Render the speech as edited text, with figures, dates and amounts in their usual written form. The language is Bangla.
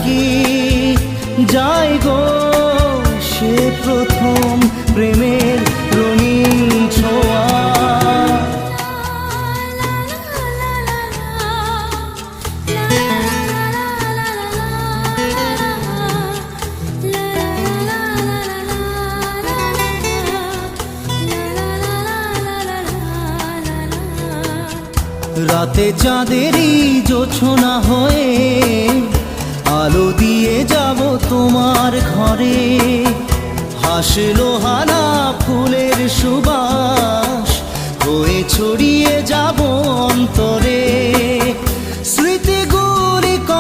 কি যায় গো সে প্রথম প্রেমের রঙিন ছোঁয়া। রাতে চাঁদেরই জোছনা হয়ে আলো দিয়ে যাব তোমার ঘরে। হাসলো হানা